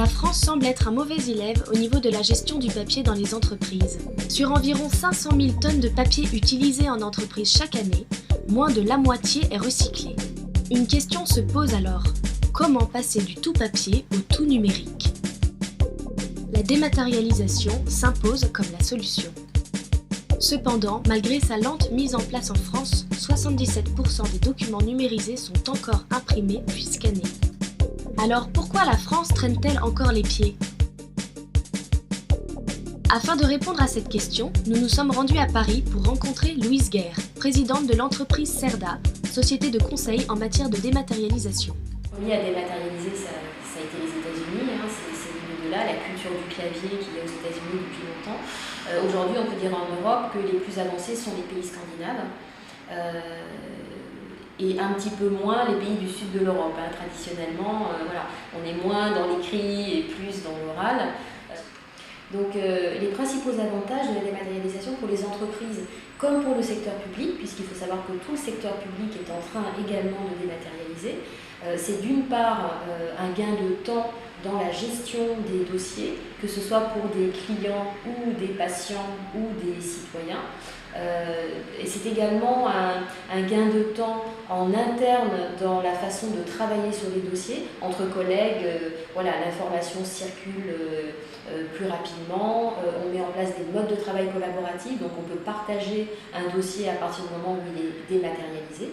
La France semble être un mauvais élève au niveau de la gestion du papier dans les entreprises. Sur environ 500 000 tonnes de papier utilisées en entreprise chaque année, moins de la moitié est recyclée. Une question se pose alors, comment passer du tout papier au tout numérique ? La dématérialisation s'impose comme la solution. Cependant, malgré sa lente mise en place en France, 77% des documents numérisés sont encore imprimés puis scannés. Alors pourquoi la France traîne-t-elle encore les pieds ? Afin de répondre à cette question, nous nous sommes rendus à Paris pour rencontrer Louise Guerre, présidente de l'entreprise CERDA, société de conseil en matière de dématérialisation. Le premier à dématérialiser, ça a été les États-Unis, c'est venu de là, la culture du clavier qui est aux États-Unis depuis longtemps. Aujourd'hui, on peut dire en Europe que les plus avancés sont les pays scandinaves. Et un petit peu moins les pays du sud de l'Europe. Traditionnellement, on est moins dans l'écrit et plus dans l'oral. Donc les principaux avantages de la dématérialisation pour les entreprises comme pour le secteur public, puisqu'il faut savoir que tout le secteur public est en train également de dématérialiser, c'est d'une part un gain de temps dans la gestion des dossiers, que ce soit pour des clients ou des patients ou des citoyens. Et c'est également un gain de temps en interne dans la façon de travailler sur les dossiers entre collègues. L'information circule plus rapidement, on met en place des modes de travail collaboratifs, donc on peut partager un dossier à partir du moment où il est dématérialisé.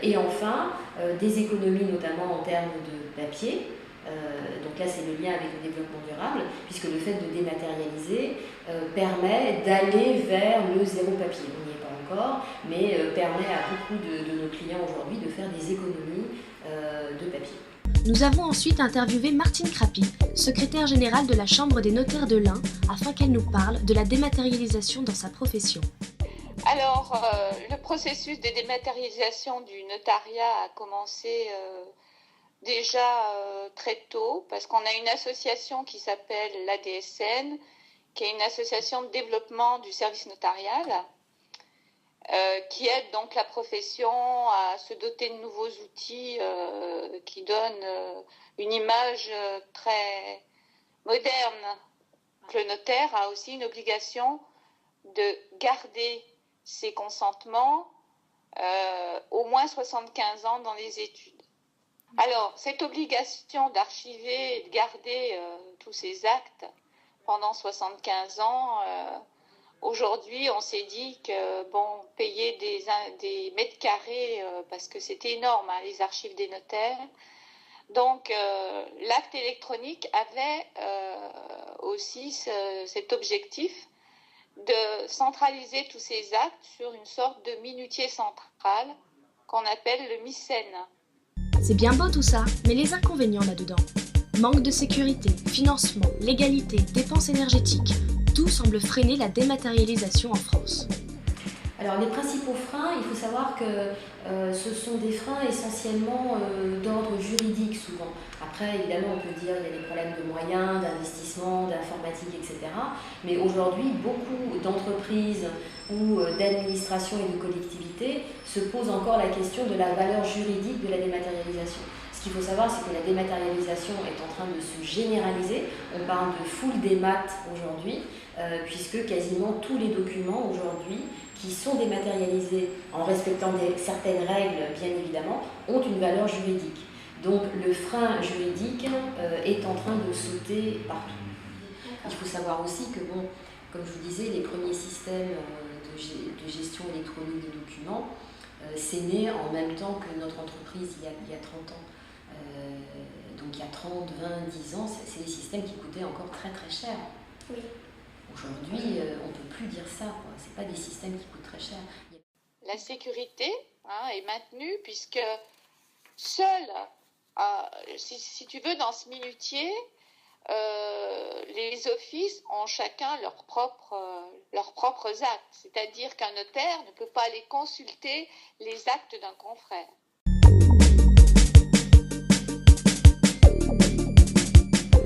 Et enfin, des économies notamment en termes de papier. Donc là, c'est le lien avec le développement durable, puisque le fait de dématérialiser permet d'aller vers le zéro papier. On n'y est pas encore, mais permet à beaucoup de nos clients aujourd'hui de faire des économies de papier. Nous avons ensuite interviewé Martine Crapy, secrétaire générale de la Chambre des notaires de l'Ain, afin qu'elle nous parle de la dématérialisation dans sa profession. Alors, le processus de dématérialisation du notariat a commencé déjà très tôt, parce qu'on a une association qui s'appelle l'ADSN, qui est une association de développement du service notarial, qui aide donc la profession à se doter de nouveaux outils qui donnent une image très moderne. Le notaire a aussi une obligation de garder ses consentements au moins 75 ans dans les études. Alors, cette obligation d'archiver et de garder tous ces actes pendant 75 ans, aujourd'hui, on s'est dit que, payer des mètres carrés, parce que c'était énorme, les archives des notaires. Donc, l'acte électronique avait aussi cet objectif de centraliser tous ces actes sur une sorte de minutier central qu'on appelle le MICEN. C'est bien beau tout ça, mais les inconvénients là-dedans. Manque de sécurité, financement, légalité, dépenses énergétiques, tout semble freiner la dématérialisation en France. Alors les principaux freins, il faut savoir que ce sont des freins essentiellement d'ordre juridique souvent. Après, évidemment, on peut dire qu'il y a des problèmes de moyens, d'investissement, d'informatique, etc. Mais aujourd'hui, beaucoup d'entreprises ou d'administrations et de collectivités se posent encore la question de la valeur juridique de la dématérialisation. Ce qu'il faut savoir, c'est que la dématérialisation est en train de se généraliser. On parle de full démat aujourd'hui, puisque quasiment tous les documents aujourd'hui qui sont dématérialisés en respectant certaines règles, bien évidemment, ont une valeur juridique. Donc le frein juridique est en train de sauter partout. Il faut savoir aussi que, comme je vous disais, les premiers systèmes de gestion électronique des documents, c'est né en même temps que notre entreprise il y a 30 ans. Donc il y a 30, 20, 10 ans, c'est des systèmes qui coûtaient encore très très cher. Oui. Aujourd'hui, on ne peut plus dire ça, ce n'est pas des systèmes qui coûtent très cher. La sécurité est maintenue puisque seul, si tu veux, dans ce minutier, les offices ont chacun leurs propres actes. C'est-à-dire qu'un notaire ne peut pas aller consulter les actes d'un confrère.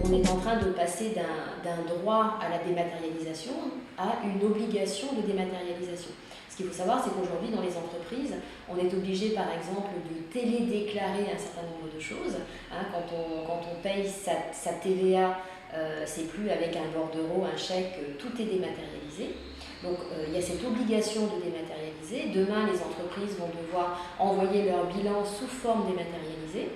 On est en train de passer d'un droit à la dématérialisation à une obligation de dématérialisation. Ce qu'il faut savoir, c'est qu'aujourd'hui, dans les entreprises, On est obligé par exemple de télédéclarer un certain nombre de choses. Quand on paye sa TVA, c'est plus avec un bordereau, un chèque, tout est dématérialisé. Donc il y a cette obligation de dématérialiser. Demain, les entreprises vont devoir envoyer leur bilan sous forme dématérialisée.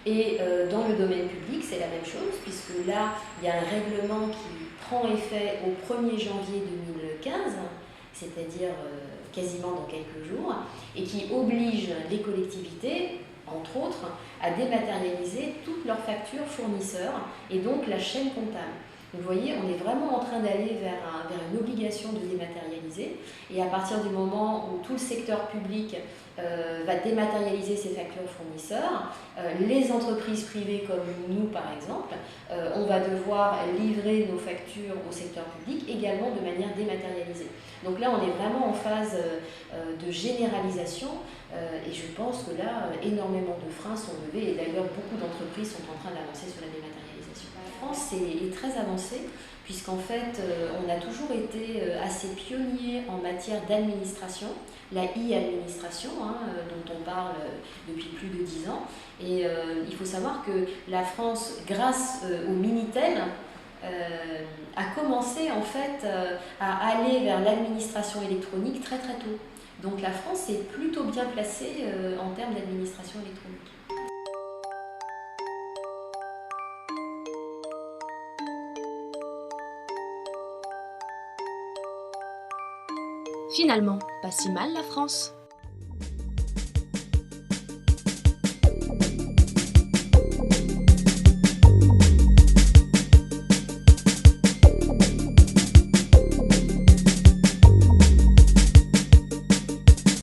Et dans le domaine public, c'est la même chose, puisque là, il y a un règlement qui prend effet au 1er janvier 2015, c'est-à-dire quasiment dans quelques jours, et qui oblige les collectivités, entre autres, à dématérialiser toutes leurs factures fournisseurs et donc la chaîne comptable. Vous voyez, on est vraiment en train d'aller vers une obligation de dématérialiser, et à partir du moment où tout le secteur public va dématérialiser ses factures fournisseurs, les entreprises privées comme nous par exemple, on va devoir livrer nos factures au secteur public également de manière dématérialisée. Donc là on est vraiment en phase de généralisation, et je pense que là énormément de freins sont levés, et d'ailleurs beaucoup d'entreprises sont en train d'avancer sur la dématérialisation. La France est très avancée, puisqu'en fait on a toujours été assez pionnier en matière d'administration, la e-administration dont on parle depuis plus de 10 ans. Et il faut savoir que la France, grâce au Minitel, a commencé en fait à aller vers l'administration électronique très très tôt. Donc la France est plutôt bien placée en termes d'administration électronique. Finalement, pas si mal la France.